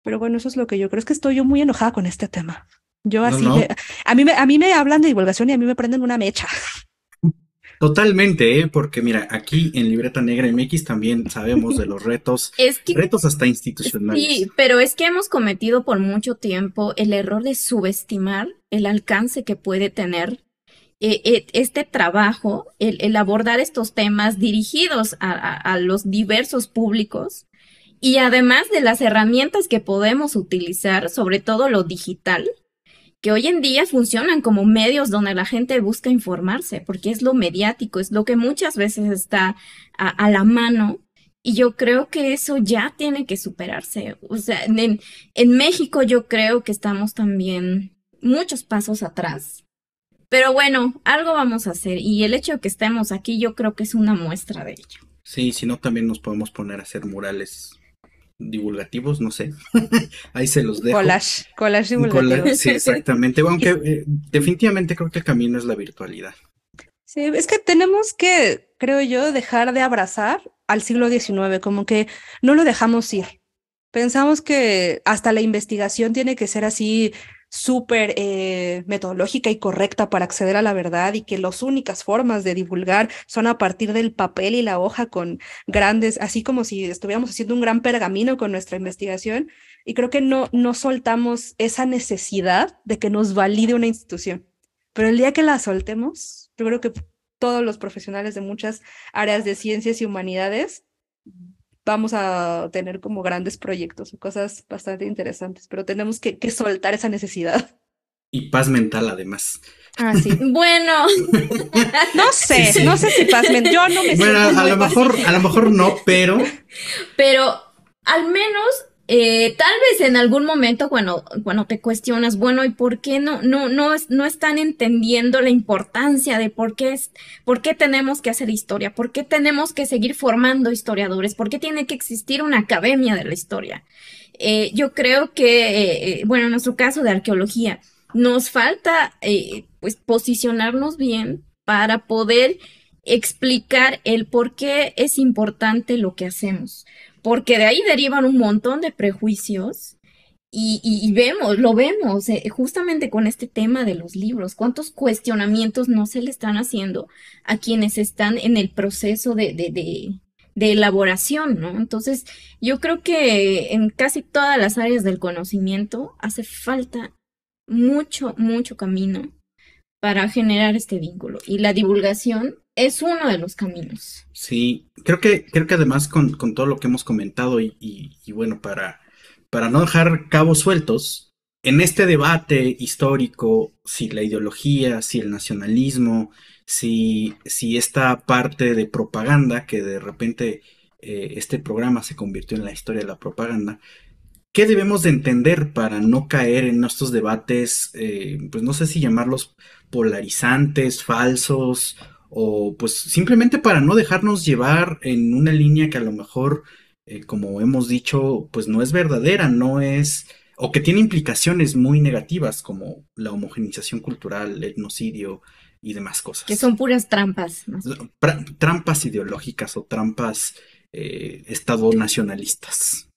Pero bueno, eso es lo que yo creo. Es que estoy yo muy enojada con este tema. Yo No, así de... no, a mí me hablan de divulgación y a mí me prenden una mecha. totalmente, ¿eh? Porque mira, aquí en Libreta Negra MX también sabemos de los retos, Es que retos hasta institucionales. sí, pero es que hemos cometido por mucho tiempo el error de subestimar el alcance que puede tener este trabajo, el abordar estos temas dirigidos a los diversos públicos y además de las herramientas que podemos utilizar, sobre todo lo digital, que hoy en día funcionan como medios donde la gente busca informarse, porque es lo mediático, es lo que muchas veces está a la mano. Y yo creo que eso ya tiene que superarse. O sea, en México yo creo que estamos también muchos pasos atrás. Pero bueno, algo vamos a hacer. Y el hecho de que estemos aquí yo creo que es una muestra de ello. Sí, si no, también nos podemos poner a hacer murales divulgativos, no sé. Ahí se los dejo. Collage Un divulgativo. sí, exactamente. Aunque definitivamente creo que el camino es la virtualidad. Sí, es que tenemos que, creo yo, dejar de abrazar al siglo XIX, como que no lo dejamos ir. Pensamos que hasta la investigación tiene que ser así súper metodológica y correcta para acceder a la verdad y que las únicas formas de divulgar son a partir del papel y la hoja con grandes, así como si estuviéramos haciendo un gran pergamino con nuestra investigación. Y creo que no soltamos esa necesidad de que nos valide una institución. Pero el día que la soltemos, yo creo que todos los profesionales de muchas áreas de ciencias y humanidades vamos a tener como grandes proyectos o cosas bastante interesantes, pero tenemos que soltar esa necesidad. Y paz mental, además. Ah, sí. Bueno, Sí, No sí. sé si pasmen, yo no me Bueno, siento muy a lo mejor no, pero pero al menos, tal vez en algún momento cuando te cuestionas, bueno, ¿y por qué no están entendiendo la importancia de por qué tenemos que hacer historia? ¿Por qué tenemos que seguir formando historiadores? ¿Por qué tiene que existir una academia de la historia? Yo creo que, bueno, en nuestro caso de arqueología, nos falta, pues, posicionarnos bien para poder explicar el por qué es importante lo que hacemos, porque de ahí derivan un montón de prejuicios y lo vemos justamente con este tema de los libros, cuántos cuestionamientos no se le están haciendo a quienes están en el proceso de elaboración, ¿no? Entonces, yo creo que en casi todas las áreas del conocimiento hace falta mucho camino para generar este vínculo. Y la divulgación es uno de los caminos. sí, creo que además con todo lo que hemos comentado y bueno, para no dejar cabos sueltos, en este debate histórico, si la ideología, si el nacionalismo, si esta parte de propaganda, que de repente este programa se convirtió en la historia de la propaganda, ¿qué debemos de entender para no caer en estos debates, pues no sé si llamarlos polarizantes, falsos, o pues simplemente para no dejarnos llevar en una línea que a lo mejor, como hemos dicho, pues no es verdadera, no es, o que tiene implicaciones muy negativas como la homogeneización cultural, el etnocidio y demás Que cosas? son puras trampas, más bien. Trampas ideológicas o trampas estado nacionalistas.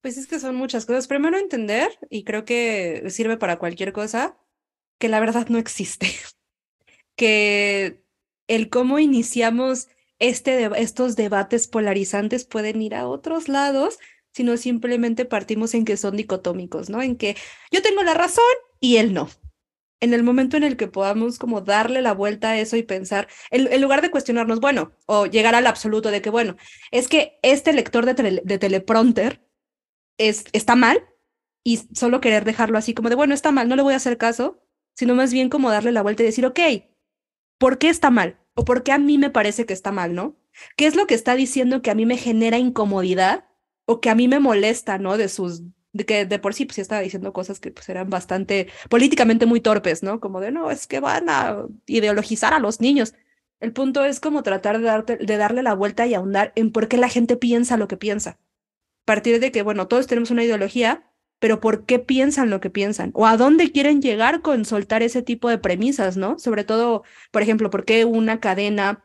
Pues es que son muchas cosas. Primero entender, y creo que sirve para cualquier cosa, que la verdad no existe. Que el cómo iniciamos estos debates polarizantes pueden ir a otros lados, sino simplemente partimos en que son dicotómicos, ¿no? En que yo tengo la razón y él no. En el momento en el que podamos como darle la vuelta a eso y pensar, en lugar de cuestionarnos, bueno, o llegar al absoluto de que, bueno, es que este lector de teleprompter está mal y solo querer dejarlo así como de, bueno, está mal, no le voy a hacer caso, sino más bien como darle la vuelta y decir, ok, ¿por qué está mal? ¿O por qué a mí me parece que está mal, no? ¿Qué es lo que está diciendo que a mí me genera incomodidad o que a mí me molesta, ¿no? De que de por sí pues sí estaba diciendo cosas que pues eran bastante políticamente muy torpes, ¿no? Como de, no, es que van a ideologizar a los niños. El punto es como tratar de darle la vuelta y ahondar en por qué la gente piensa lo que piensa. Partir de que, bueno, todos tenemos una ideología, pero ¿por qué piensan lo que piensan? ¿O a dónde quieren llegar con soltar ese tipo de premisas, ¿no? Sobre todo, por ejemplo, ¿por qué una cadena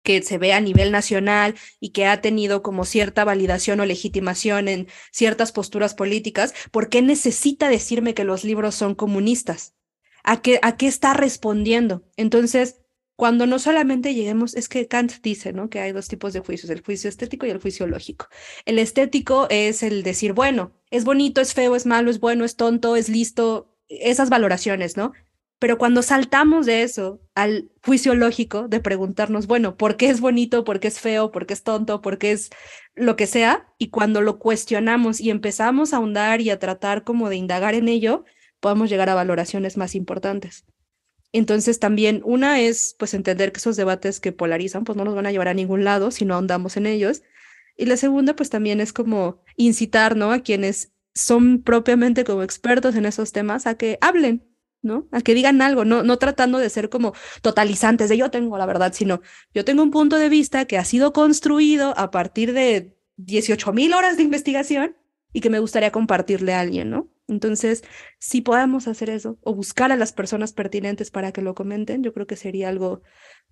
que se ve a nivel nacional y que ha tenido como cierta validación o legitimación en ciertas posturas políticas, ¿por qué necesita decirme que los libros son comunistas? A qué está respondiendo? Entonces, cuando no solamente lleguemos, es que Kant dice, ¿no? Que hay dos tipos de juicios, el juicio estético y el juicio lógico. El estético es el decir, bueno, es bonito, es feo, es malo, es bueno, es tonto, es listo, esas valoraciones, ¿no? Pero cuando saltamos de eso al juicio lógico de preguntarnos, bueno, ¿por qué es bonito? ¿Por qué es feo? ¿Por qué es tonto? ¿Por qué es lo que sea? Y cuando lo cuestionamos y empezamos a ahondar y a tratar como de indagar en ello, podemos llegar a valoraciones más importantes. Entonces también una es pues entender que esos debates que polarizan pues no nos van a llevar a ningún lado si no ahondamos en ellos. Y la segunda pues también es como incitar, ¿no? A quienes son propiamente como expertos en esos temas a que hablen, ¿no? A que digan algo, no tratando de ser como totalizantes de yo tengo la verdad, sino yo tengo un punto de vista que ha sido construido a partir de 18.000 horas de investigación y que me gustaría compartirle a alguien, ¿no? Entonces, si podamos hacer eso o buscar a las personas pertinentes para que lo comenten, yo creo que sería algo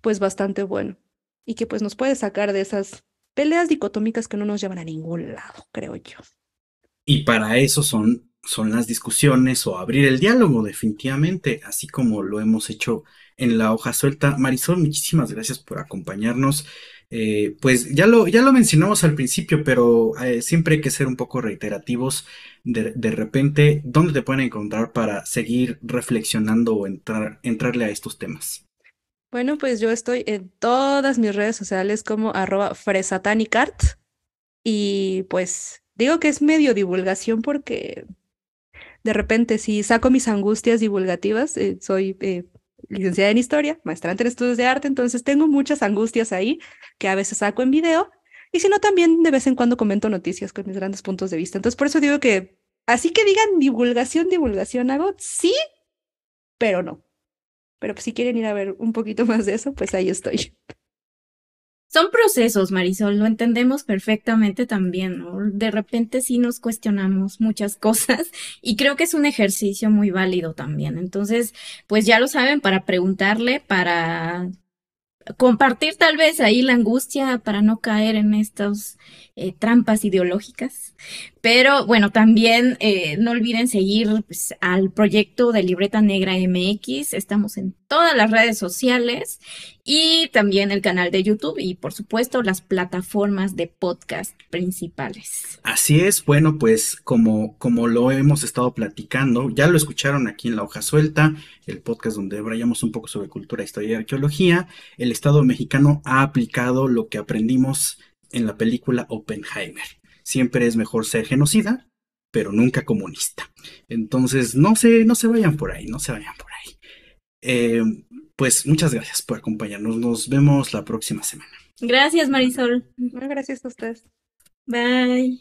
pues bastante bueno y que pues nos puede sacar de esas peleas dicotómicas que no nos llevan a ningún lado, creo yo. Y para eso son las discusiones o abrir el diálogo, definitivamente, así como lo hemos hecho en la hoja suelta. Marisol, muchísimas gracias por acompañarnos. Pues ya lo mencionamos al principio, pero siempre hay que ser un poco reiterativos. De repente, ¿dónde te pueden encontrar para seguir reflexionando o entrarle a estos temas? Bueno, pues yo estoy en todas mis redes sociales como @fresatanicart y pues digo que es medio divulgación porque de repente si saco mis angustias divulgativas, soy licenciada en historia, maestrante en estudios de arte, entonces tengo muchas angustias ahí que a veces saco en video y si no también de vez en cuando comento noticias con mis grandes puntos de vista. Entonces por eso digo que así que digan divulgación, divulgación hago, sí, pero no. Pero pues, si quieren ir a ver un poquito más de eso, pues ahí estoy. Son procesos, Marisol, lo entendemos perfectamente también, ¿no? De repente sí nos cuestionamos muchas cosas y creo que es un ejercicio muy válido también. Entonces, pues ya lo saben, para preguntarle, para compartir tal vez ahí la angustia para no caer en estas trampas ideológicas. Pero bueno, también no olviden seguir pues, al proyecto de Libreta Negra MX. Estamos en todas las redes sociales y también el canal de YouTube y por supuesto las plataformas de podcast principales. Así es, bueno, pues como lo hemos estado platicando, ya lo escucharon aquí en La Hoja Suelta, el podcast donde brayamos un poco sobre cultura, historia y arqueología. El Estado mexicano ha aplicado lo que aprendimos en la película Oppenheimer. Siempre es mejor ser genocida, pero nunca comunista. Entonces, no se vayan por ahí, no se vayan por ahí. Eh, pues muchas gracias por acompañarnos. Nos vemos la próxima semana. Gracias, Marisol. Bueno, gracias a ustedes. Bye.